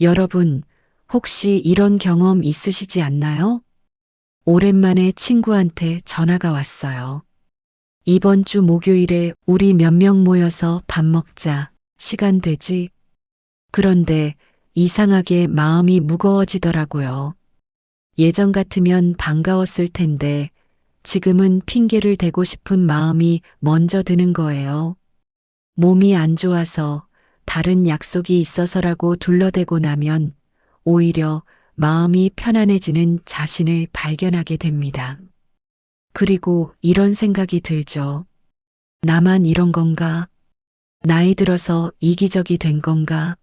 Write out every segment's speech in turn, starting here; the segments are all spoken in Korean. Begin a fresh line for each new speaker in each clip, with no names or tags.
여러분, 혹시 이런 경험 있으시지 않나요? 오랜만에 친구한테 전화가 왔어요. 이번 주 목요일에 우리 몇 명 모여서 밥 먹자. 시간 되지? 그런데 이상하게 마음이 무거워지더라고요. 예전 같으면 반가웠을 텐데 지금은 핑계를 대고 싶은 마음이 먼저 드는 거예요. 몸이 안 좋아서 다른 약속이 있어서라고 둘러대고 나면 오히려 마음이 편안해지는 자신을 발견하게 됩니다. 그리고 이런 생각이 들죠. 나만 이런 건가? 나이 들어서 이기적이 된 건가?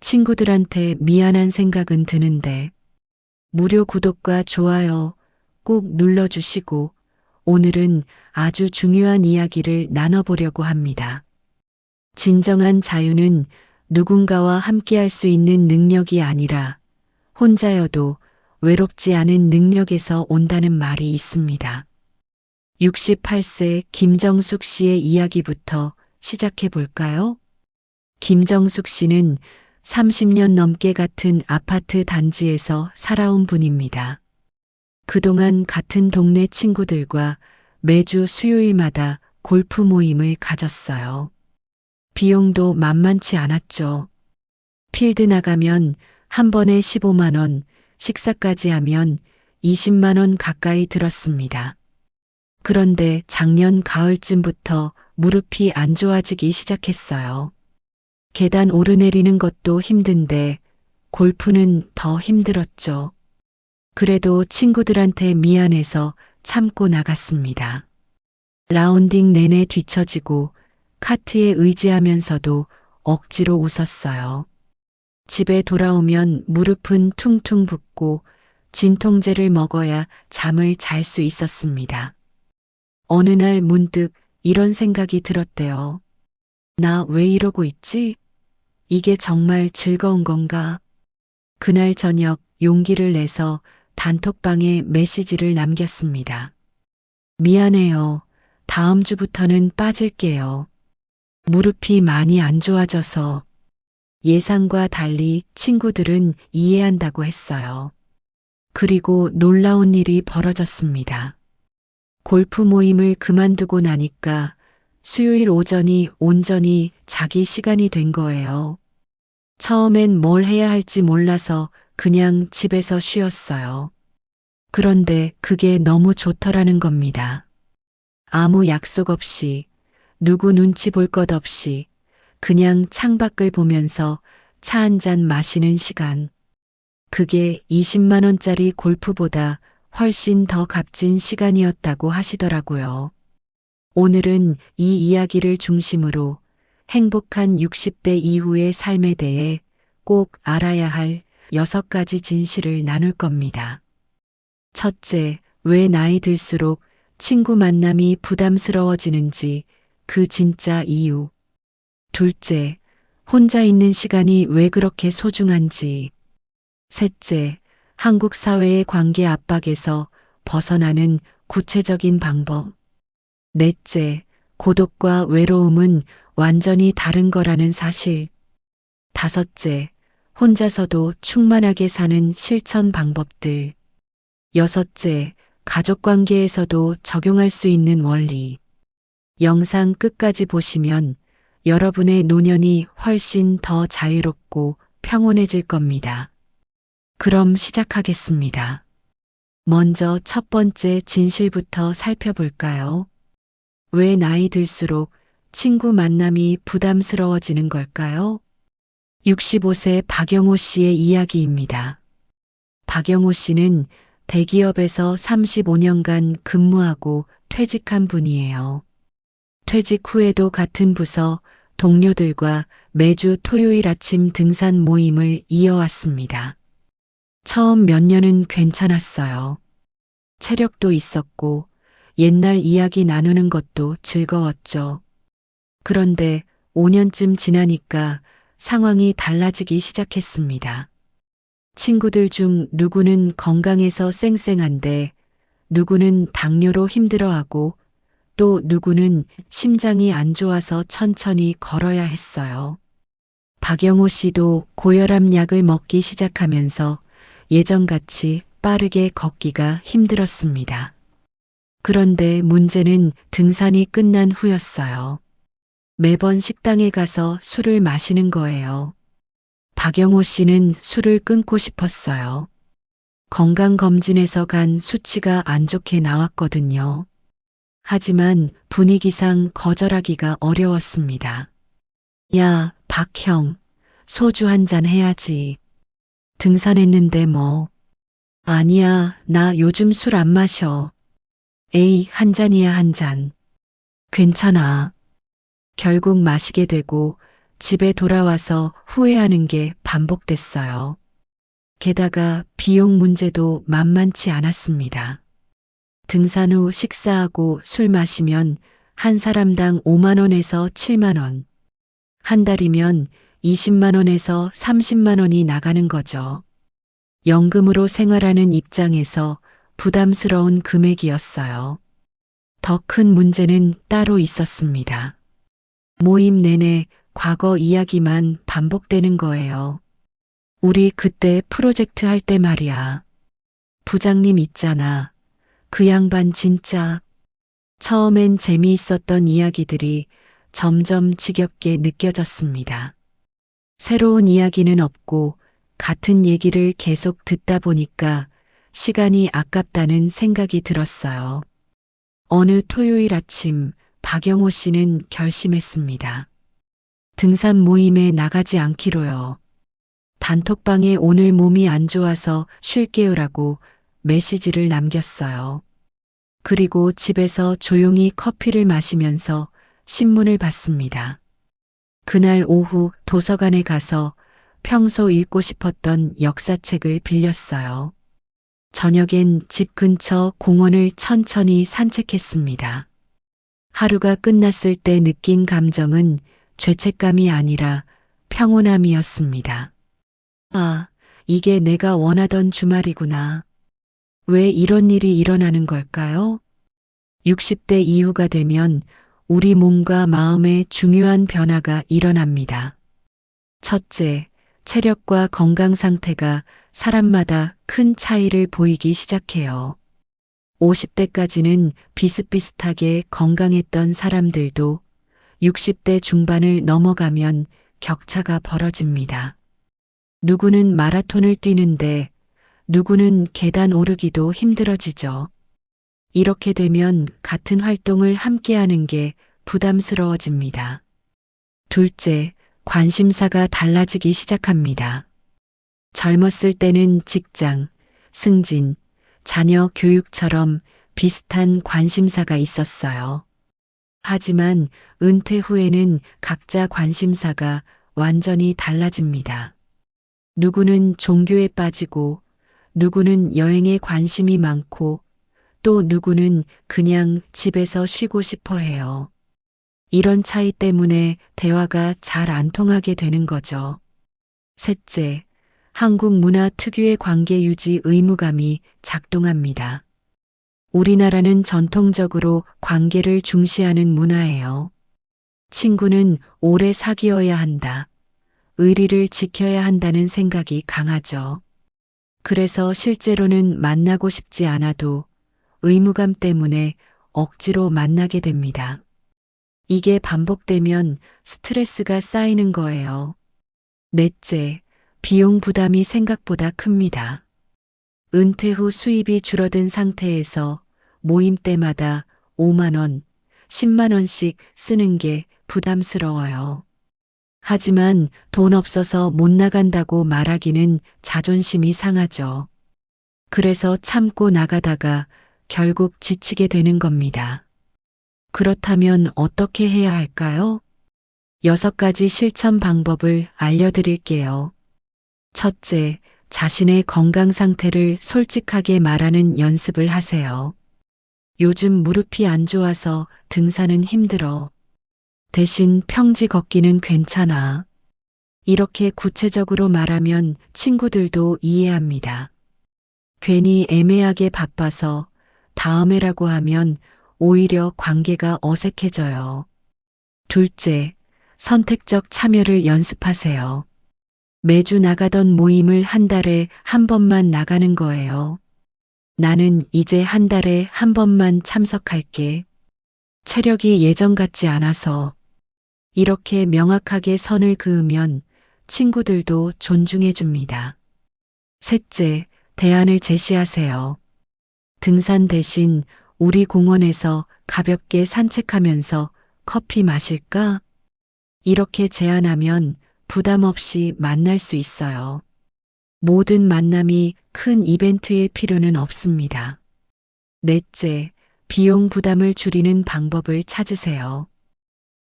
친구들한테 미안한 생각은 드는데 무료 구독과 좋아요 꾹 눌러주시고 오늘은 아주 중요한 이야기를 나눠보려고 합니다. 진정한 자유는 누군가와 함께할 수 있는 능력이 아니라 혼자여도 외롭지 않은 능력에서 온다는 말이 있습니다. 68세 김정숙 씨의 이야기부터 시작해 볼까요? 김정숙 씨는 30년 넘게 같은 아파트 단지에서 살아온 분입니다. 그동안 같은 동네 친구들과 매주 수요일마다 골프 모임을 가졌어요. 비용도 만만치 않았죠. 필드 나가면 한 번에 15만 원, 식사까지 하면 20만 원 가까이 들었습니다. 그런데 작년 가을쯤부터 무릎이 안 좋아지기 시작했어요. 계단 오르내리는 것도 힘든데 골프는 더 힘들었죠. 그래도 친구들한테 미안해서 참고 나갔습니다. 라운딩 내내 뒤처지고 카트에 의지하면서도 억지로 웃었어요. 집에 돌아오면 무릎은 퉁퉁 붓고 진통제를 먹어야 잠을 잘 수 있었습니다. 어느 날 문득 이런 생각이 들었대요. 나 왜 이러고 있지? 이게 정말 즐거운 건가? 그날 저녁 용기를 내서 단톡방에 메시지를 남겼습니다. 미안해요. 다음 주부터는 빠질게요. 무릎이 많이 안 좋아져서 예상과 달리 친구들은 이해한다고 했어요. 그리고 놀라운 일이 벌어졌습니다. 골프 모임을 그만두고 나니까 수요일 오전이 온전히 자기 시간이 된 거예요. 처음엔 뭘 해야 할지 몰라서 그냥 집에서 쉬었어요. 그런데 그게 너무 좋더라는 겁니다. 아무 약속 없이, 누구 눈치 볼 것 없이, 그냥 창밖을 보면서 차 한 잔 마시는 시간. 그게 20만 원짜리 골프보다 훨씬 더 값진 시간이었다고 하시더라고요. 오늘은 이 이야기를 중심으로 행복한 60대 이후의 삶에 대해 꼭 알아야 할 6가지 진실을 나눌 겁니다. 첫째, 왜 나이 들수록 친구 만남이 부담스러워지는지 그 진짜 이유. 둘째, 혼자 있는 시간이 왜 그렇게 소중한지. 셋째, 한국 사회의 관계 압박에서 벗어나는 구체적인 방법. 넷째, 고독과 외로움은 완전히 다른 거라는 사실. 다섯째, 혼자서도 충만하게 사는 실천 방법들. 여섯째, 가족 관계에서도 적용할 수 있는 원리. 영상 끝까지 보시면 여러분의 노년이 훨씬 더 자유롭고 평온해질 겁니다. 그럼 시작하겠습니다. 먼저 첫 번째 진실부터 살펴볼까요? 왜 나이 들수록 친구 만남이 부담스러워지는 걸까요? 65세 박영호 씨의 이야기입니다. 박영호 씨는 대기업에서 35년간 근무하고 퇴직한 분이에요. 퇴직 후에도 같은 부서 동료들과 매주 토요일 아침 등산 모임을 이어왔습니다. 처음 몇 년은 괜찮았어요. 체력도 있었고 옛날 이야기 나누는 것도 즐거웠죠. 그런데 5년쯤 지나니까 상황이 달라지기 시작했습니다. 친구들 중 누구는 건강해서 쌩쌩한데 누구는 당뇨로 힘들어하고 또 누구는 심장이 안 좋아서 천천히 걸어야 했어요. 박영호 씨도 고혈압 약을 먹기 시작하면서 예전같이 빠르게 걷기가 힘들었습니다. 그런데 문제는 등산이 끝난 후였어요. 매번 식당에 가서 술을 마시는 거예요. 박영호 씨는 술을 끊고 싶었어요. 건강검진에서 간 수치가 안 좋게 나왔거든요. 하지만 분위기상 거절하기가 어려웠습니다. 야, 박형, 소주 한 잔 해야지. 등산했는데 뭐. 아니야, 나 요즘 술 안 마셔. 에이, 한 잔이야, 한 잔. 괜찮아. 결국 마시게 되고 집에 돌아와서 후회하는 게 반복됐어요. 게다가 비용 문제도 만만치 않았습니다. 등산 후 식사하고 술 마시면 한 사람당 5만 원에서 7만 원. 한 달이면 20만 원에서 30만 원이 나가는 거죠. 연금으로 생활하는 입장에서 부담스러운 금액이었어요. 더 큰 문제는 따로 있었습니다. 모임 내내 과거 이야기만 반복되는 거예요. 우리 그때 프로젝트 할 때 말이야. 부장님 있잖아. 그 양반 진짜. 처음엔 재미있었던 이야기들이 점점 지겹게 느껴졌습니다. 새로운 이야기는 없고 같은 얘기를 계속 듣다 보니까 시간이 아깝다는 생각이 들었어요. 어느 토요일 아침 박영호 씨는 결심했습니다. 등산 모임에 나가지 않기로요. 단톡방에 오늘 몸이 안 좋아서 쉴게요라고 메시지를 남겼어요. 그리고 집에서 조용히 커피를 마시면서 신문을 봤습니다. 그날 오후 도서관에 가서 평소 읽고 싶었던 역사책을 빌렸어요. 저녁엔 집 근처 공원을 천천히 산책했습니다. 하루가 끝났을 때 느낀 감정은 죄책감이 아니라 평온함이었습니다. 아, 이게 내가 원하던 주말이구나. 왜 이런 일이 일어나는 걸까요? 60대 이후가 되면 우리 몸과 마음에 중요한 변화가 일어납니다. 첫째, 체력과 건강 상태가 사람마다 큰 차이를 보이기 시작해요. 50대까지는 비슷비슷하게 건강했던 사람들도 60대 중반을 넘어가면 격차가 벌어집니다. 누구는 마라톤을 뛰는데 누구는 계단 오르기도 힘들어지죠. 이렇게 되면 같은 활동을 함께 하는 게 부담스러워집니다. 둘째, 관심사가 달라지기 시작합니다. 젊었을 때는 직장, 승진, 자녀 교육처럼 비슷한 관심사가 있었어요. 하지만 은퇴 후에는 각자 관심사가 완전히 달라집니다. 누구는 종교에 빠지고, 누구는 여행에 관심이 많고, 또 누구는 그냥 집에서 쉬고 싶어 해요. 이런 차이 때문에 대화가 잘 안 통하게 되는 거죠. 셋째, 한국 문화 특유의 관계 유지 의무감이 작동합니다. 우리나라는 전통적으로 관계를 중시하는 문화예요. 친구는 오래 사귀어야 한다. 의리를 지켜야 한다는 생각이 강하죠. 그래서 실제로는 만나고 싶지 않아도 의무감 때문에 억지로 만나게 됩니다. 이게 반복되면 스트레스가 쌓이는 거예요. 넷째, 비용 부담이 생각보다 큽니다. 은퇴 후 수입이 줄어든 상태에서 모임 때마다 5만 원, 10만 원씩 쓰는 게 부담스러워요. 하지만 돈 없어서 못 나간다고 말하기는 자존심이 상하죠. 그래서 참고 나가다가 결국 지치게 되는 겁니다. 그렇다면 어떻게 해야 할까요? 6가지 실천 방법을 알려드릴게요. 첫째, 자신의 건강 상태를 솔직하게 말하는 연습을 하세요. 요즘 무릎이 안 좋아서 등산은 힘들어. 대신 평지 걷기는 괜찮아. 이렇게 구체적으로 말하면 친구들도 이해합니다. 괜히 애매하게 바빠서 다음에라고 하면 오히려 관계가 어색해져요. 둘째, 선택적 참여를 연습하세요. 매주 나가던 모임을 한 달에 한 번만 나가는 거예요. 나는 이제 한 달에 한 번만 참석할게. 체력이 예전 같지 않아서. 이렇게 명확하게 선을 그으면 친구들도 존중해 줍니다. 셋째, 대안을 제시하세요. 등산 대신 우리 공원에서 가볍게 산책하면서 커피 마실까? 이렇게 제안하면 부담 없이 만날 수 있어요. 모든 만남이 큰 이벤트일 필요는 없습니다. 넷째, 비용 부담을 줄이는 방법을 찾으세요.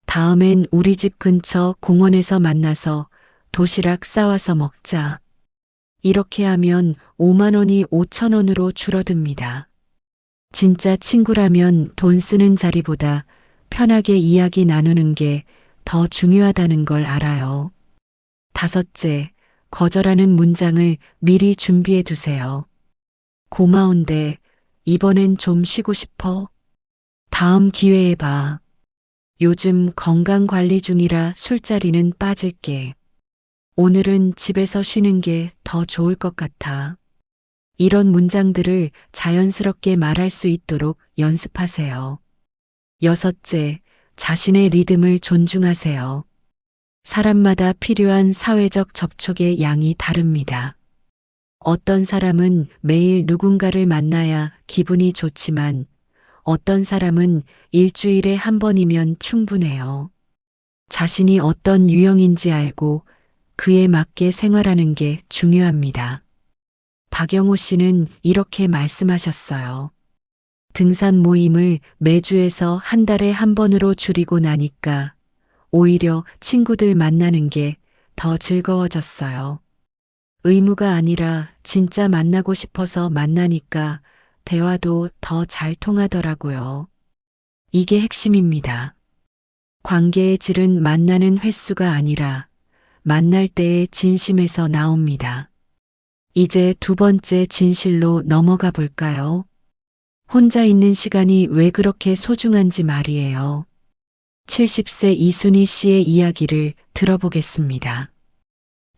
다음엔 우리 집 근처 공원에서 만나서 도시락 싸와서 먹자. 이렇게 하면 5만 원이 5천 원으로 줄어듭니다. 진짜 친구라면 돈 쓰는 자리보다 편하게 이야기 나누는 게 더 중요하다는 걸 알아요. 다섯째, 거절하는 문장을 미리 준비해 두세요. 고마운데 이번엔 좀 쉬고 싶어. 다음 기회에 봐. 요즘 건강 관리 중이라 술자리는 빠질게. 오늘은 집에서 쉬는 게 더 좋을 것 같아. 이런 문장들을 자연스럽게 말할 수 있도록 연습하세요. 여섯째, 자신의 리듬을 존중하세요. 사람마다 필요한 사회적 접촉의 양이 다릅니다. 어떤 사람은 매일 누군가를 만나야 기분이 좋지만 어떤 사람은 일주일에 한 번이면 충분해요. 자신이 어떤 유형인지 알고 그에 맞게 생활하는 게 중요합니다. 박영호 씨는 이렇게 말씀하셨어요. 등산 모임을 매주에서 한 달에 한 번으로 줄이고 나니까 오히려 친구들 만나는 게 더 즐거워졌어요. 의무가 아니라 진짜 만나고 싶어서 만나니까 대화도 더 잘 통하더라고요. 이게 핵심입니다. 관계의 질은 만나는 횟수가 아니라 만날 때의 진심에서 나옵니다. 이제 두 번째 진실로 넘어가 볼까요? 혼자 있는 시간이 왜 그렇게 소중한지 말이에요. 70세 이순희 씨의 이야기를 들어보겠습니다.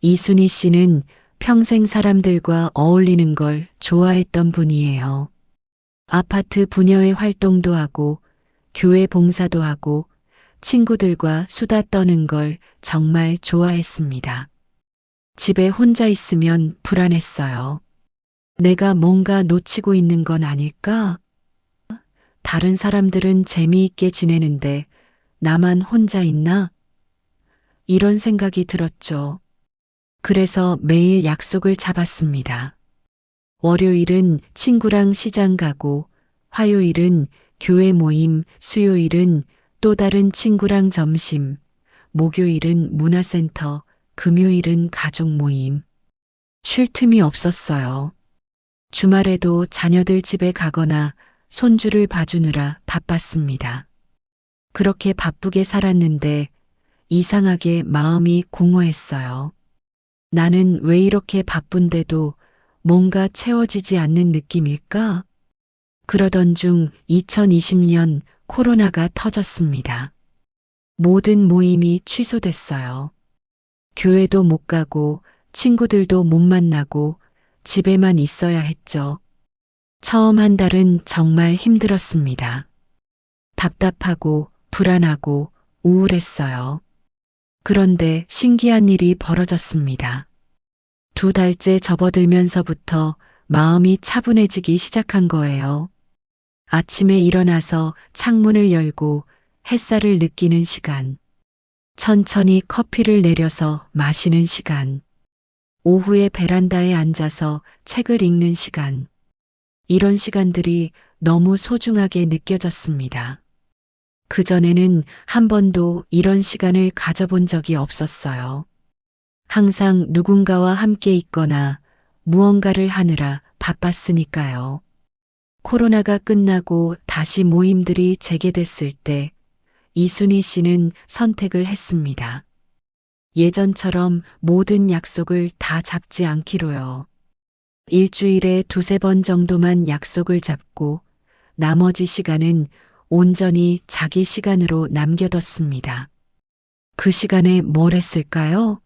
이순희 씨는 평생 사람들과 어울리는 걸 좋아했던 분이에요. 아파트 부녀회 활동도 하고 교회 봉사도 하고 친구들과 수다 떠는 걸 정말 좋아했습니다. 집에 혼자 있으면 불안했어요. 내가 뭔가 놓치고 있는 건 아닐까? 다른 사람들은 재미있게 지내는데 나만 혼자 있나? 이런 생각이 들었죠. 그래서 매일 약속을 잡았습니다. 월요일은 친구랑 시장 가고, 화요일은 교회 모임, 수요일은 또 다른 친구랑 점심, 목요일은 문화센터, 금요일은 가족 모임. 쉴 틈이 없었어요. 주말에도 자녀들 집에 가거나 손주를 봐주느라 바빴습니다. 그렇게 바쁘게 살았는데 이상하게 마음이 공허했어요. 나는 왜 이렇게 바쁜데도 뭔가 채워지지 않는 느낌일까? 그러던 중 2020년 코로나가 터졌습니다. 모든 모임이 취소됐어요. 교회도 못 가고 친구들도 못 만나고 집에만 있어야 했죠. 처음 한 달은 정말 힘들었습니다. 답답하고 불안하고 우울했어요. 그런데 신기한 일이 벌어졌습니다. 두 달째 접어들면서부터 마음이 차분해지기 시작한 거예요. 아침에 일어나서 창문을 열고 햇살을 느끼는 시간. 천천히 커피를 내려서 마시는 시간. 오후에 베란다에 앉아서 책을 읽는 시간. 이런 시간들이 너무 소중하게 느껴졌습니다. 그전에는 한 번도 이런 시간을 가져본 적이 없었어요. 항상 누군가와 함께 있거나 무언가를 하느라 바빴으니까요. 코로나가 끝나고 다시 모임들이 재개됐을 때 이순희 씨는 선택을 했습니다. 예전처럼 모든 약속을 다 잡지 않기로요. 일주일에 두세 번 정도만 약속을 잡고 나머지 시간은 온전히 자기 시간으로 남겨뒀습니다. 그 시간에 뭘 했을까요?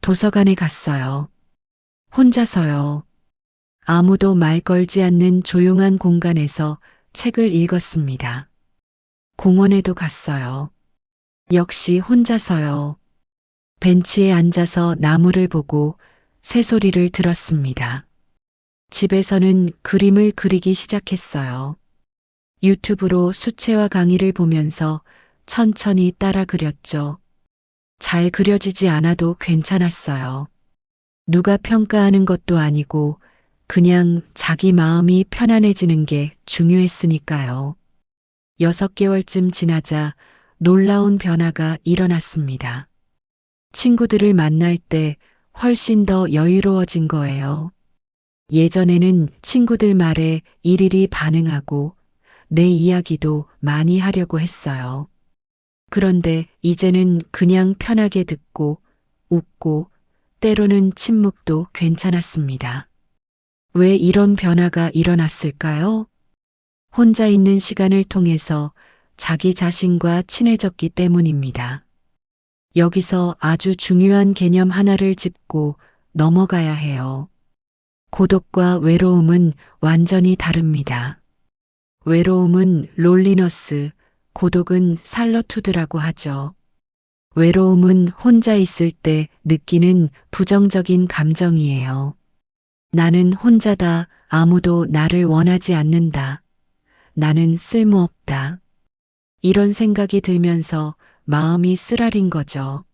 도서관에 갔어요. 혼자서요. 아무도 말 걸지 않는 조용한 공간에서 책을 읽었습니다. 공원에도 갔어요. 역시 혼자서요. 벤치에 앉아서 나무를 보고 새소리를 들었습니다. 집에서는 그림을 그리기 시작했어요. 유튜브로 수채화 강의를 보면서 천천히 따라 그렸죠. 잘 그려지지 않아도 괜찮았어요. 누가 평가하는 것도 아니고 그냥 자기 마음이 편안해지는 게 중요했으니까요. 6개월쯤 지나자 놀라운 변화가 일어났습니다. 친구들을 만날 때 훨씬 더 여유로워진 거예요. 예전에는 친구들 말에 일일이 반응하고 내 이야기도 많이 하려고 했어요. 그런데 이제는 그냥 편하게 듣고 웃고 때로는 침묵도 괜찮았습니다. 왜 이런 변화가 일어났을까요? 혼자 있는 시간을 통해서 자기 자신과 친해졌기 때문입니다. 여기서 아주 중요한 개념 하나를 짚고 넘어가야 해요. 고독과 외로움은 완전히 다릅니다. 외로움은 롤리너스, 고독은 살러투드라고 하죠. 외로움은 혼자 있을 때 느끼는 부정적인 감정이에요. 나는 혼자다. 아무도 나를 원하지 않는다. 나는 쓸모없다. 이런 생각이 들면서 마음이 쓰라린 거죠.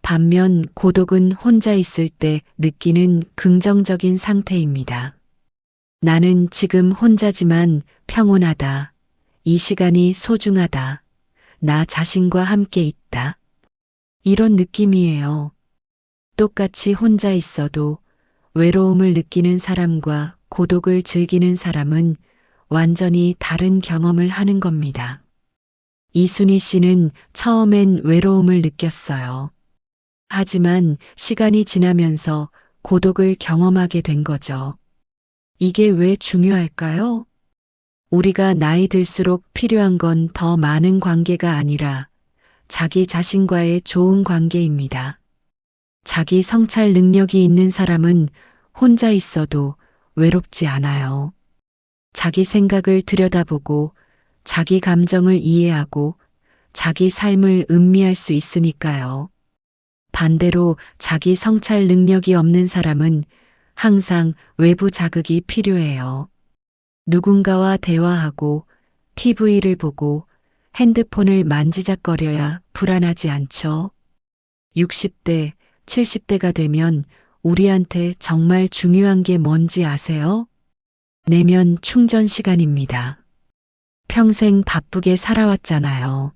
반면 고독은 혼자 있을 때 느끼는 긍정적인 상태입니다. 나는 지금 혼자지만 평온하다. 이 시간이 소중하다. 나 자신과 함께 있다. 이런 느낌이에요. 똑같이 혼자 있어도 외로움을 느끼는 사람과 고독을 즐기는 사람은 완전히 다른 경험을 하는 겁니다. 이순희 씨는 처음엔 외로움을 느꼈어요. 하지만 시간이 지나면서 고독을 경험하게 된 거죠. 이게 왜 중요할까요? 우리가 나이 들수록 필요한 건 더 많은 관계가 아니라 자기 자신과의 좋은 관계입니다. 자기 성찰 능력이 있는 사람은 혼자 있어도 외롭지 않아요. 자기 생각을 들여다보고 자기 감정을 이해하고 자기 삶을 음미할 수 있으니까요. 반대로 자기 성찰 능력이 없는 사람은 항상 외부 자극이 필요해요. 누군가와 대화하고 TV를 보고 핸드폰을 만지작거려야 불안하지 않죠. 60대, 70대가 되면 우리한테 정말 중요한 게 뭔지 아세요? 내면 충전 시간입니다. 평생 바쁘게 살아왔잖아요.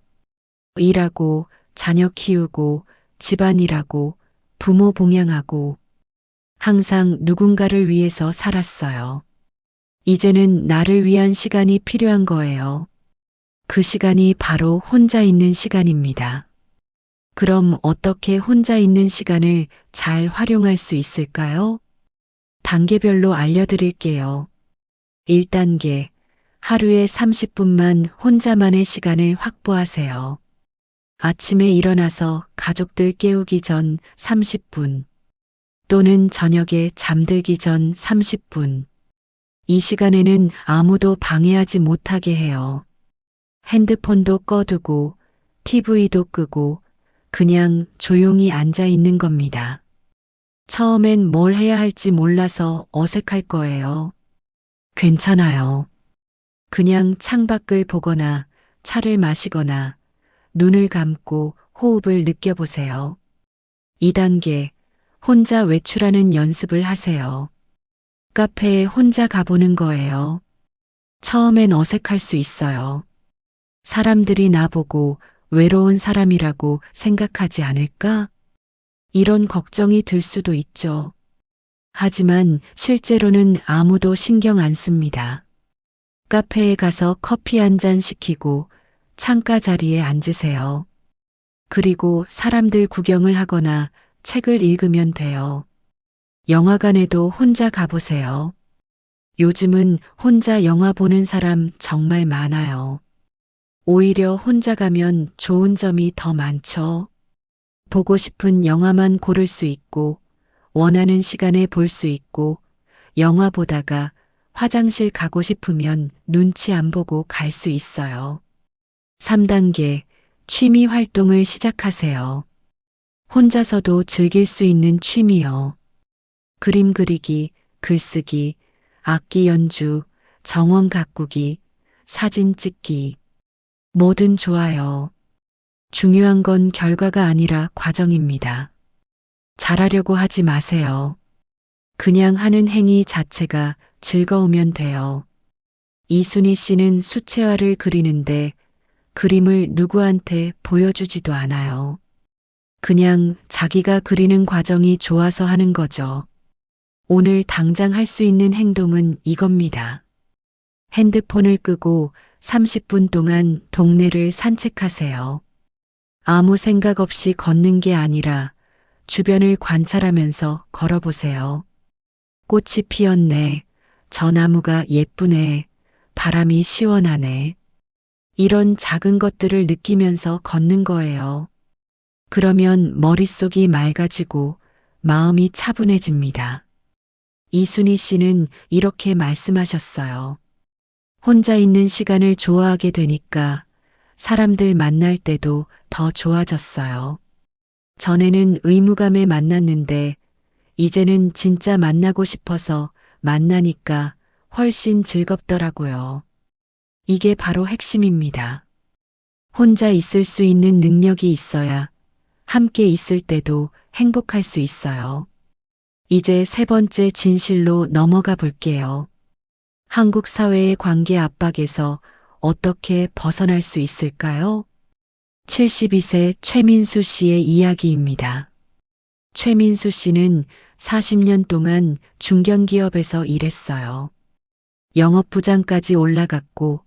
일하고, 자녀 키우고, 집안일하고, 부모 봉양하고, 항상 누군가를 위해서 살았어요. 이제는 나를 위한 시간이 필요한 거예요. 그 시간이 바로 혼자 있는 시간입니다. 그럼 어떻게 혼자 있는 시간을 잘 활용할 수 있을까요? 단계별로 알려드릴게요. 1단계, 하루에 30분만 혼자만의 시간을 확보하세요. 아침에 일어나서 가족들 깨우기 전 30분, 또는 저녁에 잠들기 전 30분. 이 시간에는 아무도 방해하지 못하게 해요. 핸드폰도 꺼두고, TV도 끄고, 그냥 조용히 앉아 있는 겁니다. 처음엔 뭘 해야 할지 몰라서 어색할 거예요. 괜찮아요. 그냥 창밖을 보거나 차를 마시거나 눈을 감고 호흡을 느껴보세요. 2단계, 혼자 외출하는 연습을 하세요. 카페에 혼자 가보는 거예요. 처음엔 어색할 수 있어요. 사람들이 나보고 외로운 사람이라고 생각하지 않을까? 이런 걱정이 들 수도 있죠. 하지만 실제로는 아무도 신경 안 씁니다. 카페에 가서 커피 한 잔 시키고 창가 자리에 앉으세요. 그리고 사람들 구경을 하거나 책을 읽으면 돼요. 영화관에도 혼자 가보세요. 요즘은 혼자 영화 보는 사람 정말 많아요. 오히려 혼자 가면 좋은 점이 더 많죠. 보고 싶은 영화만 고를 수 있고, 원하는 시간에 볼 수 있고, 영화 보다가 화장실 가고 싶으면 눈치 안 보고 갈 수 있어요. 3단계, 취미 활동을 시작하세요. 혼자서도 즐길 수 있는 취미요. 그림 그리기, 글쓰기, 악기 연주, 정원 가꾸기, 사진 찍기. 뭐든 좋아요. 중요한 건 결과가 아니라 과정입니다. 잘하려고 하지 마세요. 그냥 하는 행위 자체가 즐거우면 돼요. 이순희 씨는 수채화를 그리는데 그림을 누구한테 보여주지도 않아요. 그냥 자기가 그리는 과정이 좋아서 하는 거죠. 오늘 당장 할 수 있는 행동은 이겁니다. 핸드폰을 끄고 30분 동안 동네를 산책하세요. 아무 생각 없이 걷는 게 아니라 주변을 관찰하면서 걸어보세요. 꽃이 피었네. 저 나무가 예쁘네. 바람이 시원하네. 이런 작은 것들을 느끼면서 걷는 거예요. 그러면 머릿속이 맑아지고 마음이 차분해집니다. 이순희 씨는 이렇게 말씀하셨어요. 혼자 있는 시간을 좋아하게 되니까 사람들 만날 때도 더 좋아졌어요. 전에는 의무감에 만났는데 이제는 진짜 만나고 싶어서 만나니까 훨씬 즐겁더라고요. 이게 바로 핵심입니다. 혼자 있을 수 있는 능력이 있어야 함께 있을 때도 행복할 수 있어요. 이제 세 번째 진실로 넘어가 볼게요. 한국 사회의 관계 압박에서 어떻게 벗어날 수 있을까요? 72세 최민수 씨의 이야기입니다. 최민수 씨는 40년 동안 중견기업에서 일했어요. 영업부장까지 올라갔고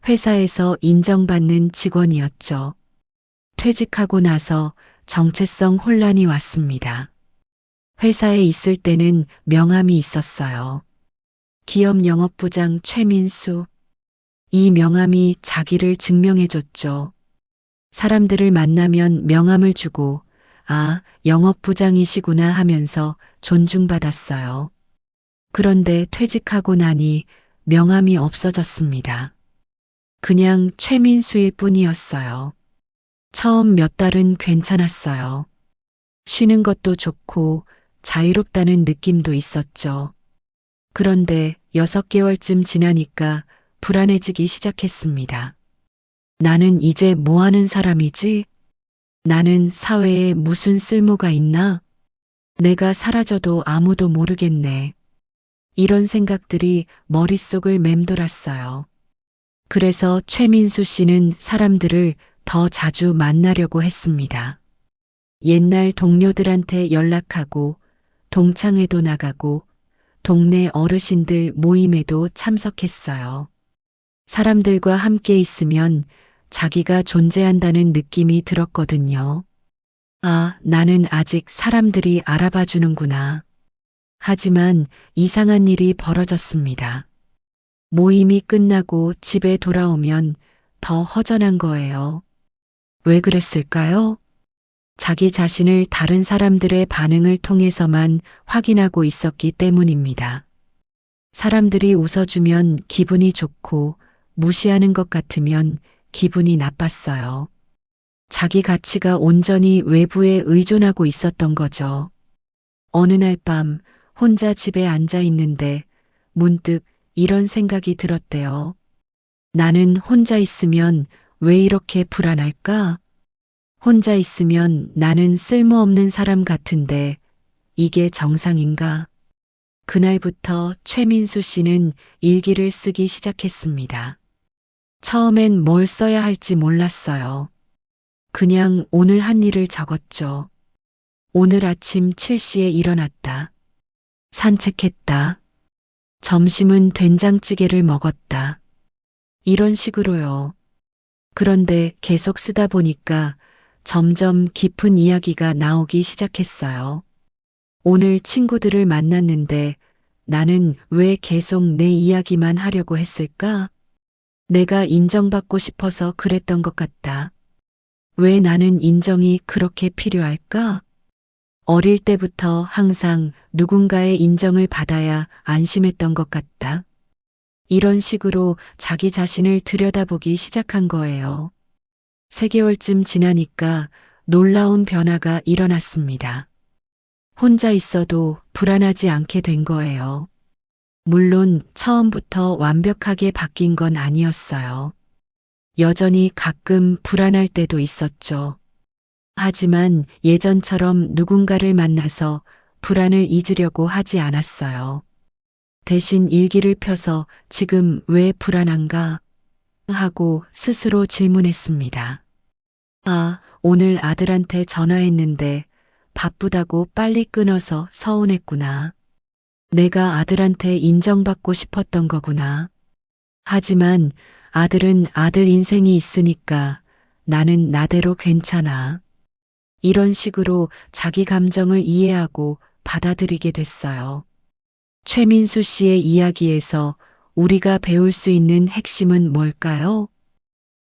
회사에서 인정받는 직원이었죠. 퇴직하고 나서 정체성 혼란이 왔습니다. 회사에 있을 때는 명함이 있었어요. 기업 영업부장 최민수. 이 명함이 자기를 증명해줬죠. 사람들을 만나면 명함을 주고 아, 영업부장이시구나 하면서 존중받았어요. 그런데 퇴직하고 나니 명함이 없어졌습니다. 그냥 최민수일 뿐이었어요. 처음 몇 달은 괜찮았어요. 쉬는 것도 좋고 자유롭다는 느낌도 있었죠. 그런데 6개월쯤 지나니까 불안해지기 시작했습니다. 나는 이제 뭐 하는 사람이지? 나는 사회에 무슨 쓸모가 있나? 내가 사라져도 아무도 모르겠네. 이런 생각들이 머릿속을 맴돌았어요. 그래서 최민수 씨는 사람들을 더 자주 만나려고 했습니다. 옛날 동료들한테 연락하고 동창회도 나가고 동네 어르신들 모임에도 참석했어요. 사람들과 함께 있으면 자기가 존재한다는 느낌이 들었거든요. 아, 나는 아직 사람들이 알아봐 주는구나. 하지만 이상한 일이 벌어졌습니다. 모임이 끝나고 집에 돌아오면 더 허전한 거예요. 왜 그랬을까요? 자기 자신을 다른 사람들의 반응을 통해서만 확인하고 있었기 때문입니다. 사람들이 웃어주면 기분이 좋고 무시하는 것 같으면 기분이 나빴어요. 자기 가치가 온전히 외부에 의존하고 있었던 거죠. 어느 날 밤 혼자 집에 앉아 있는데 문득 이런 생각이 들었대요. 나는 혼자 있으면 왜 이렇게 불안할까? 혼자 있으면 나는 쓸모없는 사람 같은데 이게 정상인가? 그날부터 최민수 씨는 일기를 쓰기 시작했습니다. 처음엔 뭘 써야 할지 몰랐어요. 그냥 오늘 한 일을 적었죠. 오늘 아침 7시에 일어났다. 산책했다. 점심은 된장찌개를 먹었다. 이런 식으로요. 그런데 계속 쓰다 보니까 점점 깊은 이야기가 나오기 시작했어요. 오늘 친구들을 만났는데 나는 왜 계속 내 이야기만 하려고 했을까? 내가 인정받고 싶어서 그랬던 것 같다. 왜 나는 인정이 그렇게 필요할까? 어릴 때부터 항상 누군가의 인정을 받아야 안심했던 것 같다. 이런 식으로 자기 자신을 들여다보기 시작한 거예요. 3개월쯤 지나니까 놀라운 변화가 일어났습니다. 혼자 있어도 불안하지 않게 된 거예요. 물론 처음부터 완벽하게 바뀐 건 아니었어요. 여전히 가끔 불안할 때도 있었죠. 하지만 예전처럼 누군가를 만나서 불안을 잊으려고 하지 않았어요. 대신 일기를 펴서 지금 왜 불안한가 하고 스스로 질문했습니다. 아, 오늘 아들한테 전화했는데 바쁘다고 빨리 끊어서 서운했구나. 내가 아들한테 인정받고 싶었던 거구나. 하지만 아들은 아들 인생이 있으니까 나는 나대로 괜찮아. 이런 식으로 자기 감정을 이해하고 받아들이게 됐어요. 최민수 씨의 이야기에서 우리가 배울 수 있는 핵심은 뭘까요?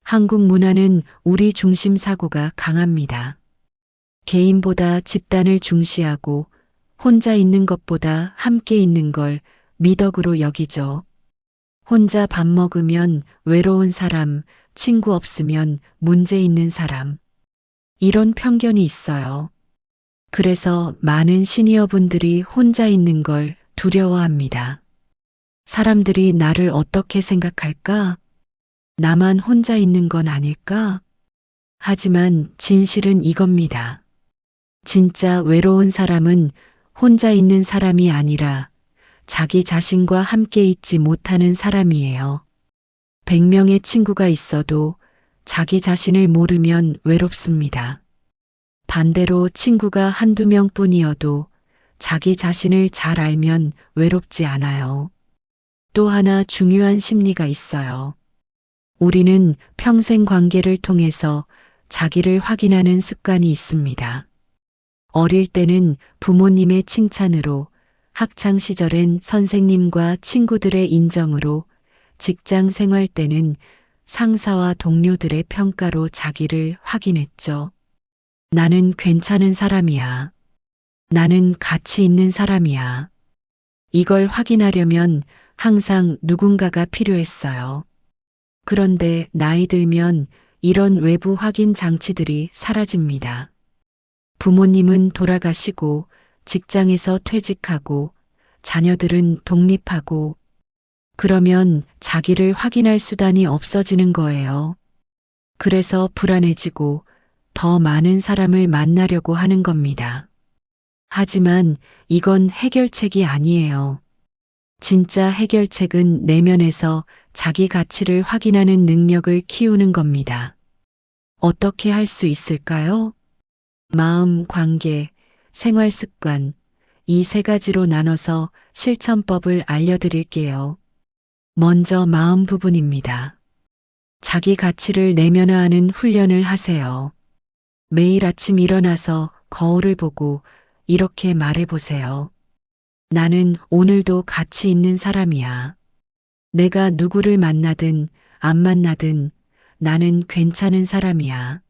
한국 문화는 우리 중심 사고가 강합니다. 개인보다 집단을 중시하고 혼자 있는 것보다 함께 있는 걸 미덕으로 여기죠. 혼자 밥 먹으면 외로운 사람, 친구 없으면 문제 있는 사람. 이런 편견이 있어요. 그래서 많은 시니어분들이 혼자 있는 걸 두려워합니다. 사람들이 나를 어떻게 생각할까? 나만 혼자 있는 건 아닐까? 하지만 진실은 이겁니다. 진짜 외로운 사람은 혼자 있는 사람이 아니라 자기 자신과 함께 있지 못하는 사람이에요. 100명의 친구가 있어도 자기 자신을 모르면 외롭습니다. 반대로 친구가 한두 명뿐이어도 자기 자신을 잘 알면 외롭지 않아요. 또 하나 중요한 심리가 있어요. 우리는 평생 관계를 통해서 자기를 확인하는 습관이 있습니다. 어릴 때는 부모님의 칭찬으로, 학창 시절엔 선생님과 친구들의 인정으로, 직장 생활 때는 상사와 동료들의 평가로 자기를 확인했죠. 나는 괜찮은 사람이야. 나는 가치 있는 사람이야. 이걸 확인하려면 항상 누군가가 필요했어요. 그런데 나이 들면 이런 외부 확인 장치들이 사라집니다. 부모님은 돌아가시고 직장에서 퇴직하고 자녀들은 독립하고 그러면 자기를 확인할 수단이 없어지는 거예요. 그래서 불안해지고 더 많은 사람을 만나려고 하는 겁니다. 하지만 이건 해결책이 아니에요. 진짜 해결책은 내면에서 자기 가치를 확인하는 능력을 키우는 겁니다. 어떻게 할 수 있을까요? 마음, 관계, 생활 습관, 이 3가지로 나눠서 실천법을 알려드릴게요. 먼저 마음 부분입니다. 자기 가치를 내면화하는 훈련을 하세요. 매일 아침 일어나서 거울을 보고 이렇게 말해보세요. 나는 오늘도 가치 있는 사람이야. 내가 누구를 만나든 안 만나든 나는 괜찮은 사람이야.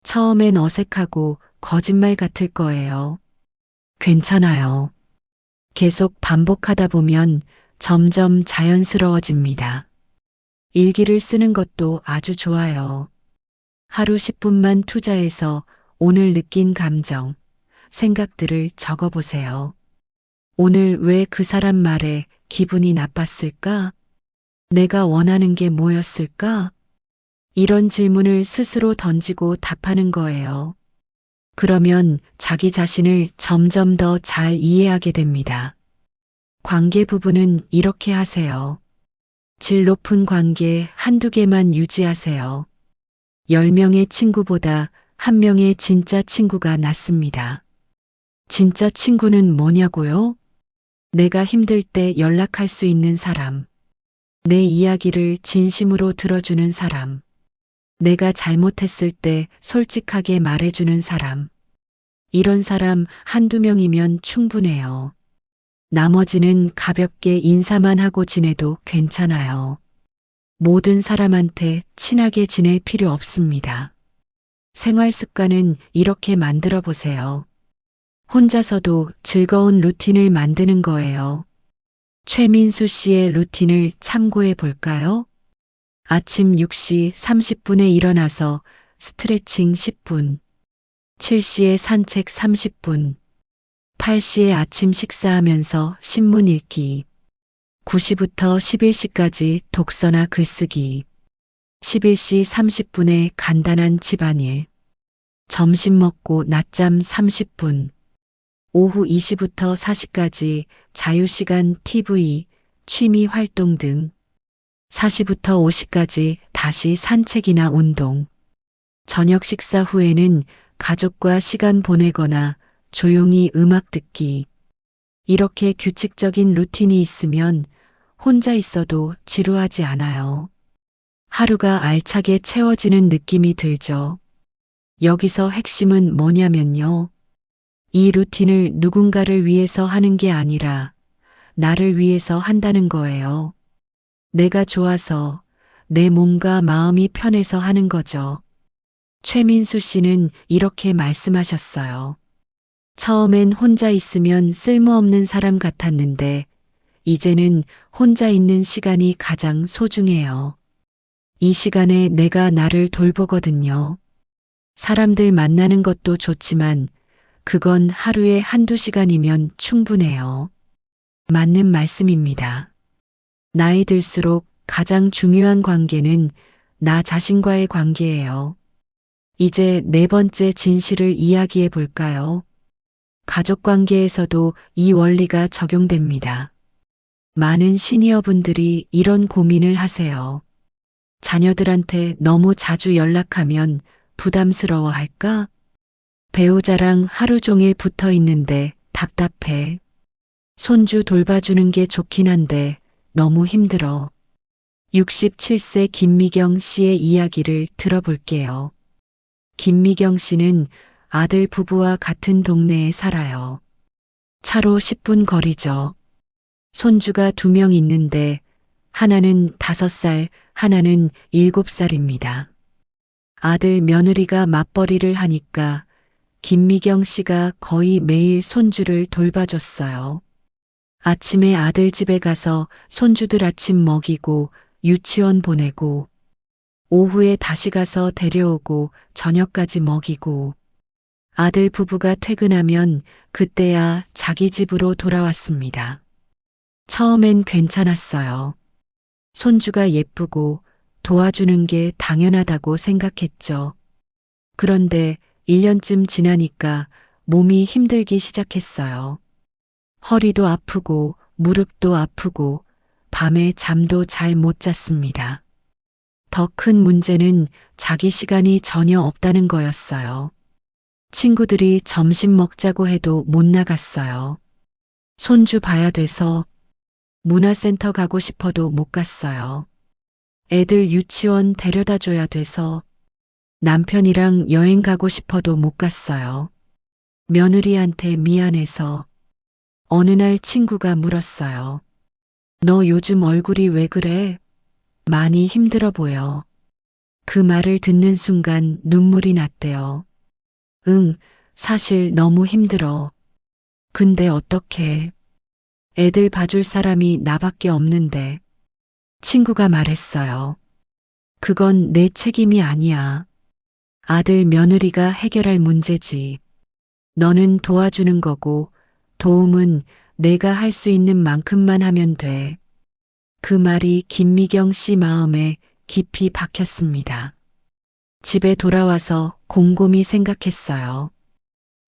처음엔 어색하고 거짓말 같을 거예요. 괜찮아요. 계속 반복하다 보면 점점 자연스러워집니다. 일기를 쓰는 것도 아주 좋아요. 하루 10분만 투자해서 오늘 느낀 감정, 생각들을 적어보세요. 오늘 왜 그 사람 말에 기분이 나빴을까? 내가 원하는 게 뭐였을까? 이런 질문을 스스로 던지고 답하는 거예요. 그러면 자기 자신을 점점 더 잘 이해하게 됩니다. 관계 부분은 이렇게 하세요. 질 높은 관계 한두 개만 유지하세요. 10명의 친구보다 1명의 진짜 친구가 낫습니다. 진짜 친구는 뭐냐고요? 내가 힘들 때 연락할 수 있는 사람. 내 이야기를 진심으로 들어주는 사람. 내가 잘못했을 때 솔직하게 말해주는 사람. 이런 사람 한두 명이면 충분해요. 나머지는 가볍게 인사만 하고 지내도 괜찮아요. 모든 사람한테 친하게 지낼 필요 없습니다. 생활 습관은 이렇게 만들어 보세요. 혼자서도 즐거운 루틴을 만드는 거예요. 최민수 씨의 루틴을 참고해 볼까요? 아침 6시 30분에 일어나서 스트레칭 10분, 7시에 산책 30분, 8시에 아침 식사하면서 신문 읽기, 9시부터 11시까지 독서나 글쓰기, 11시 30분에 간단한 집안일, 점심 먹고 낮잠 30분, 오후 2시부터 4시까지 자유시간 TV, 취미 활동 등, 4시부터 5시까지 다시 산책이나 운동, 저녁 식사 후에는 가족과 시간 보내거나 조용히 음악 듣기. 이렇게 규칙적인 루틴이 있으면 혼자 있어도 지루하지 않아요. 하루가 알차게 채워지는 느낌이 들죠. 여기서 핵심은 뭐냐면요. 이 루틴을 누군가를 위해서 하는 게 아니라 나를 위해서 한다는 거예요. 내가 좋아서 내 몸과 마음이 편해서 하는 거죠. 최민수 씨는 이렇게 말씀하셨어요. 처음엔 혼자 있으면 쓸모없는 사람 같았는데 이제는 혼자 있는 시간이 가장 소중해요. 이 시간에 내가 나를 돌보거든요. 사람들 만나는 것도 좋지만 그건 하루에 한두 시간이면 충분해요. 맞는 말씀입니다. 나이 들수록 가장 중요한 관계는 나 자신과의 관계예요. 이제 네 번째 진실을 이야기해 볼까요? 가족 관계에서도 이 원리가 적용됩니다. 많은 시니어분들이 이런 고민을 하세요. 자녀들한테 너무 자주 연락하면 부담스러워 할까? 배우자랑 하루 종일 붙어 있는데 답답해. 손주 돌봐주는 게 좋긴 한데 너무 힘들어. 67세 김미경 씨의 이야기를 들어볼게요. 김미경 씨는 아들 부부와 같은 동네에 살아요. 차로 10분 거리죠. 손주가 2명 있는데 하나는 5살, 하나는 7살입니다. 아들 며느리가 맞벌이를 하니까 김미경 씨가 거의 매일 손주를 돌봐줬어요. 아침에 아들 집에 가서 손주들 아침 먹이고 유치원 보내고 오후에 다시 가서 데려오고 저녁까지 먹이고 아들 부부가 퇴근하면 그때야 자기 집으로 돌아왔습니다. 처음엔 괜찮았어요. 손주가 예쁘고 도와주는 게 당연하다고 생각했죠. 그런데 1년쯤 지나니까 몸이 힘들기 시작했어요. 허리도 아프고 무릎도 아프고 밤에 잠도 잘 못 잤습니다. 더 큰 문제는 자기 시간이 전혀 없다는 거였어요. 친구들이 점심 먹자고 해도 못 나갔어요. 손주 봐야 돼서 문화센터 가고 싶어도 못 갔어요. 애들 유치원 데려다 줘야 돼서 남편이랑 여행 가고 싶어도 못 갔어요. 며느리한테 미안해서 어느 날 친구가 물었어요. 너 요즘 얼굴이 왜 그래? 많이 힘들어 보여. 그 말을 듣는 순간 눈물이 났대요. 응, 사실 너무 힘들어. 근데 어떡해. 애들 봐줄 사람이 나밖에 없는데. 친구가 말했어요. 그건 내 책임이 아니야. 아들 며느리가 해결할 문제지. 너는 도와주는 거고 도움은 내가 할 수 있는 만큼만 하면 돼. 그 말이 김미경 씨 마음에 깊이 박혔습니다. 집에 돌아와서 곰곰이 생각했어요.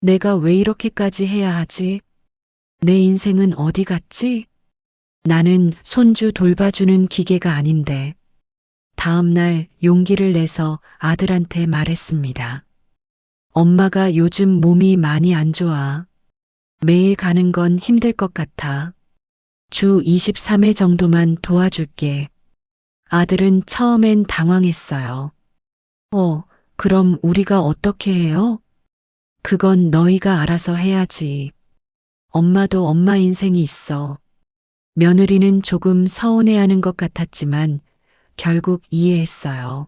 내가 왜 이렇게까지 해야 하지? 내 인생은 어디 갔지? 나는 손주 돌봐주는 기계가 아닌데. 다음 날 용기를 내서 아들한테 말했습니다. 엄마가 요즘 몸이 많이 안 좋아. 매일 가는 건 힘들 것 같아. 주 23회 정도만 도와줄게. 아들은 처음엔 당황했어요. 그럼 우리가 어떻게 해요? 그건 너희가 알아서 해야지. 엄마도 엄마 인생이 있어. 며느리는 조금 서운해하는 것 같았지만 결국 이해했어요.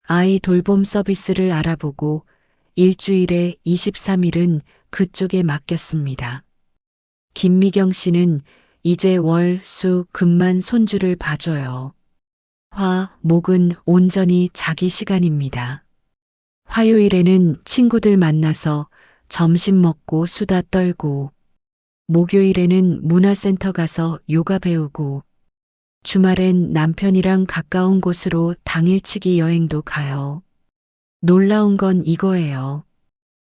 아이 돌봄 서비스를 알아보고 일주일에 23일은 그쪽에 맡겼습니다. 김미경 씨는 이제 월, 수, 금만 손주를 봐줘요. 화, 목은 온전히 자기 시간입니다. 화요일에는 친구들 만나서 점심 먹고 수다 떨고, 목요일에는 문화센터 가서 요가 배우고, 주말엔 남편이랑 가까운 곳으로 당일치기 여행도 가요. 놀라운 건 이거예요.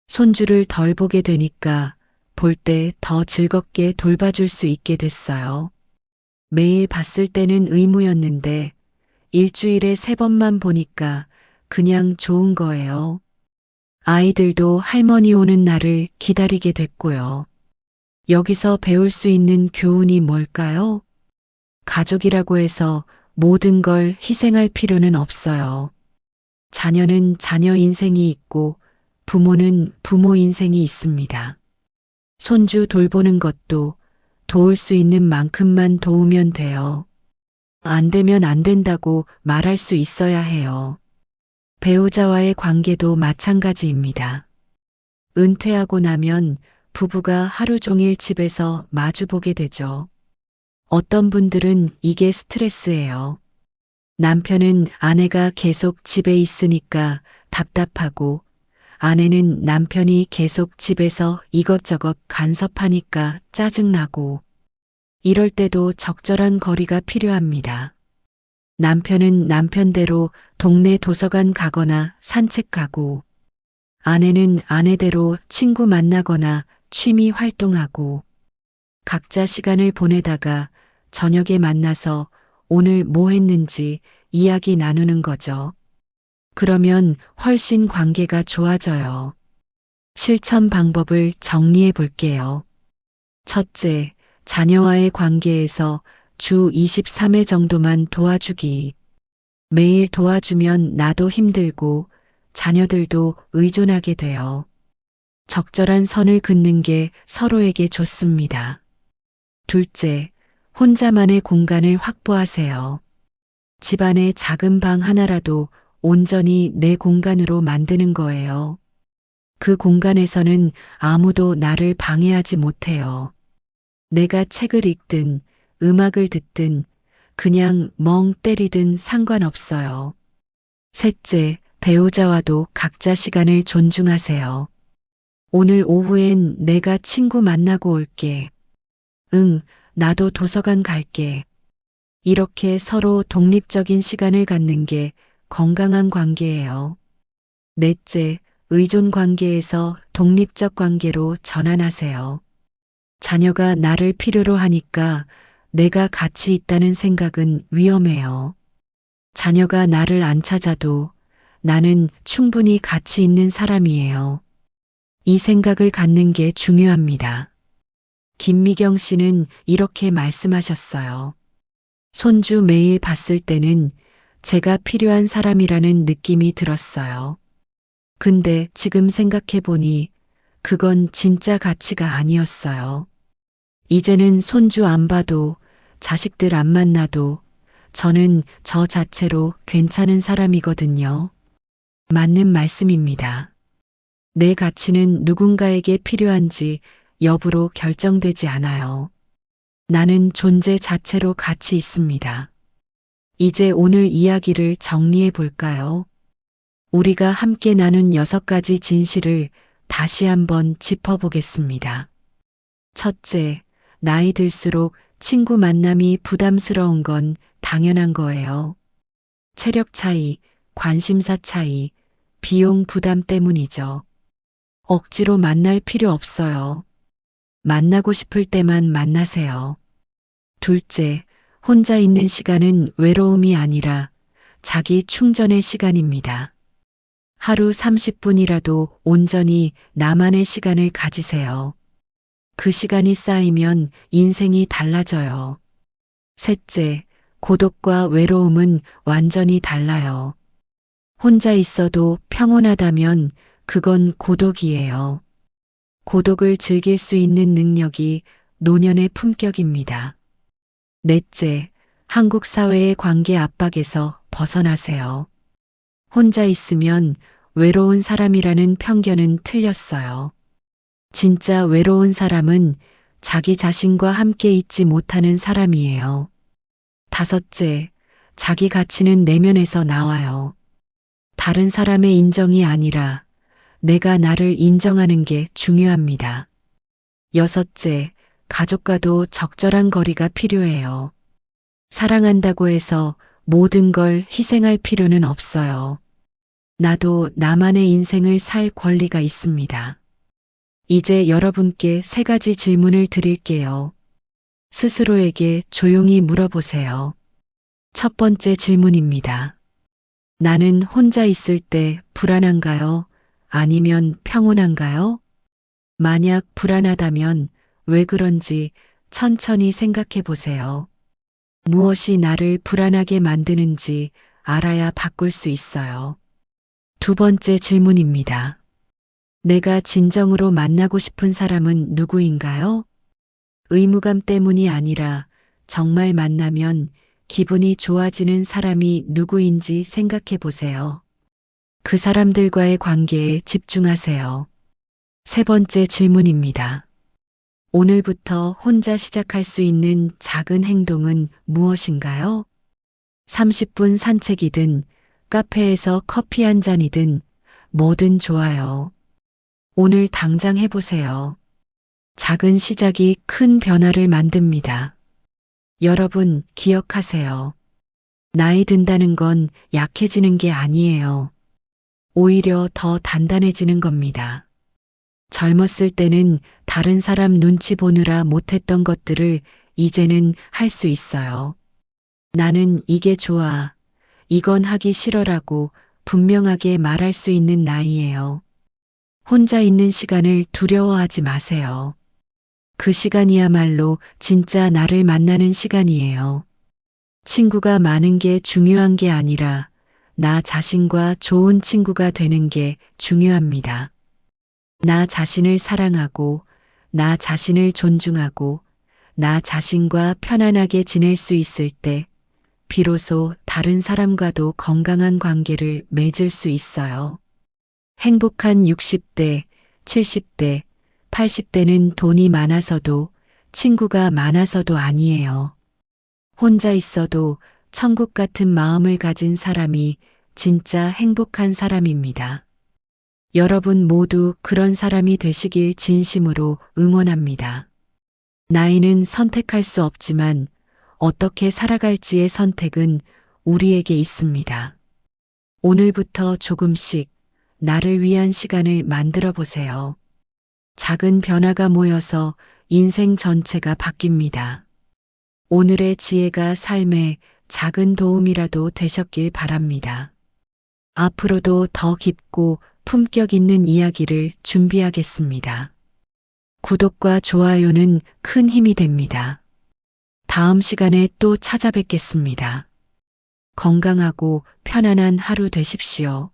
손주를 덜 보게 되니까 볼 때 더 즐겁게 돌봐줄 수 있게 됐어요. 매일 봤을 때는 의무였는데 일주일에 3번만 보니까 그냥 좋은 거예요. 아이들도 할머니 오는 날을 기다리게 됐고요. 여기서 배울 수 있는 교훈이 뭘까요? 가족이라고 해서 모든 걸 희생할 필요는 없어요. 자녀는 자녀 인생이 있고 부모는 부모 인생이 있습니다. 손주 돌보는 것도 도울 수 있는 만큼만 도우면 돼요. 안 되면 안 된다고 말할 수 있어야 해요. 배우자와의 관계도 마찬가지입니다. 은퇴하고 나면 부부가 하루 종일 집에서 마주보게 되죠. 어떤 분들은 이게 스트레스예요. 남편은 아내가 계속 집에 있으니까 답답하고 아내는 남편이 계속 집에서 이것저것 간섭하니까 짜증나고 이럴 때도 적절한 거리가 필요합니다. 남편은 남편대로 동네 도서관 가거나 산책 가고 아내는 아내대로 친구 만나거나 취미 활동하고 각자 시간을 보내다가 저녁에 만나서 오늘 뭐 했는지 이야기 나누는 거죠. 그러면 훨씬 관계가 좋아져요. 실천 방법을 정리해 볼게요. 첫째, 자녀와의 관계에서 주 23회 정도만 도와주기. 매일 도와주면 나도 힘들고 자녀들도 의존하게 돼요. 적절한 선을 긋는 게 서로에게 좋습니다. 둘째, 혼자만의 공간을 확보하세요. 집안의 작은 방 하나라도 온전히 내 공간으로 만드는 거예요. 그 공간에서는 아무도 나를 방해하지 못해요. 내가 책을 읽든 음악을 듣든 그냥 멍 때리든 상관없어요. 셋째, 배우자와도 각자 시간을 존중하세요. 오늘 오후엔 내가 친구 만나고 올게. 응, 나도 도서관 갈게. 이렇게 서로 독립적인 시간을 갖는 게 건강한 관계예요. 넷째, 의존 관계에서 독립적 관계로 전환하세요. 자녀가 나를 필요로 하니까 내가 가치 있다는 생각은 위험해요. 자녀가 나를 안 찾아도 나는 충분히 가치 있는 사람이에요. 이 생각을 갖는 게 중요합니다. 김미경 씨는 이렇게 말씀하셨어요. 손주 매일 봤을 때는 제가 필요한 사람이라는 느낌이 들었어요. 근데 지금 생각해 보니 그건 진짜 가치가 아니었어요. 이제는 손주 안 봐도 자식들 안 만나도 저는 저 자체로 괜찮은 사람이거든요. 맞는 말씀입니다. 내 가치는 누군가에게 필요한지 여부로 결정되지 않아요. 나는 존재 자체로 가치 있습니다. 이제 오늘 이야기를 정리해 볼까요? 우리가 함께 나눈 6가지 진실을 다시 한번 짚어보겠습니다. 첫째, 나이 들수록 친구 만남이 부담스러운 건 당연한 거예요. 체력 차이, 관심사 차이, 비용 부담 때문이죠. 억지로 만날 필요 없어요. 만나고 싶을 때만 만나세요. 둘째, 혼자 있는 시간은 외로움이 아니라 자기 충전의 시간입니다. 하루 30분이라도 온전히 나만의 시간을 가지세요. 그 시간이 쌓이면 인생이 달라져요. 셋째, 고독과 외로움은 완전히 달라요. 혼자 있어도 평온하다면 그건 고독이에요. 고독을 즐길 수 있는 능력이 노년의 품격입니다. 넷째, 한국 사회의 관계 압박에서 벗어나세요. 혼자 있으면 외로운 사람이라는 편견은 틀렸어요. 진짜 외로운 사람은 자기 자신과 함께 있지 못하는 사람이에요. 다섯째, 자기 가치는 내면에서 나와요. 다른 사람의 인정이 아니라 내가 나를 인정하는 게 중요합니다. 여섯째, 가족과도 적절한 거리가 필요해요. 사랑한다고 해서 모든 걸 희생할 필요는 없어요. 나도 나만의 인생을 살 권리가 있습니다. 이제 여러분께 3가지 질문을 드릴게요. 스스로에게 조용히 물어보세요. 첫 번째 질문입니다. 나는 혼자 있을 때 불안한가요? 아니면 평온한가요? 만약 불안하다면 왜 그런지 천천히 생각해 보세요. 무엇이 나를 불안하게 만드는지 알아야 바꿀 수 있어요. 두 번째 질문입니다. 내가 진정으로 만나고 싶은 사람은 누구인가요? 의무감 때문이 아니라 정말 만나면 기분이 좋아지는 사람이 누구인지 생각해 보세요. 그 사람들과의 관계에 집중하세요. 세 번째 질문입니다. 오늘부터 혼자 시작할 수 있는 작은 행동은 무엇인가요? 30분 산책이든 카페에서 커피 한 잔이든 뭐든 좋아요. 오늘 당장 해보세요. 작은 시작이 큰 변화를 만듭니다. 여러분 기억하세요. 나이 든다는 건 약해지는 게 아니에요. 오히려 더 단단해지는 겁니다. 젊었을 때는 다른 사람 눈치 보느라 못했던 것들을 이제는 할 수 있어요. 나는 이게 좋아. 이건 하기 싫어라고 분명하게 말할 수 있는 나이예요. 혼자 있는 시간을 두려워하지 마세요. 그 시간이야말로 진짜 나를 만나는 시간이에요. 친구가 많은 게 중요한 게 아니라 나 자신과 좋은 친구가 되는 게 중요합니다. 나 자신을 사랑하고, 나 자신을 존중하고, 나 자신과 편안하게 지낼 수 있을 때, 비로소 다른 사람과도 건강한 관계를 맺을 수 있어요. 행복한 60대, 70대, 80대는 돈이 많아서도 친구가 많아서도 아니에요. 혼자 있어도 천국 같은 마음을 가진 사람이 진짜 행복한 사람입니다. 여러분 모두 그런 사람이 되시길 진심으로 응원합니다. 나이는 선택할 수 없지만 어떻게 살아갈지의 선택은 우리에게 있습니다. 오늘부터 조금씩 나를 위한 시간을 만들어 보세요. 작은 변화가 모여서 인생 전체가 바뀝니다. 오늘의 지혜가 삶에 작은 도움이라도 되셨길 바랍니다. 앞으로도 더 깊고 품격 있는 이야기를 준비하겠습니다. 구독과 좋아요는 큰 힘이 됩니다. 다음 시간에 또 찾아뵙겠습니다. 건강하고 편안한 하루 되십시오.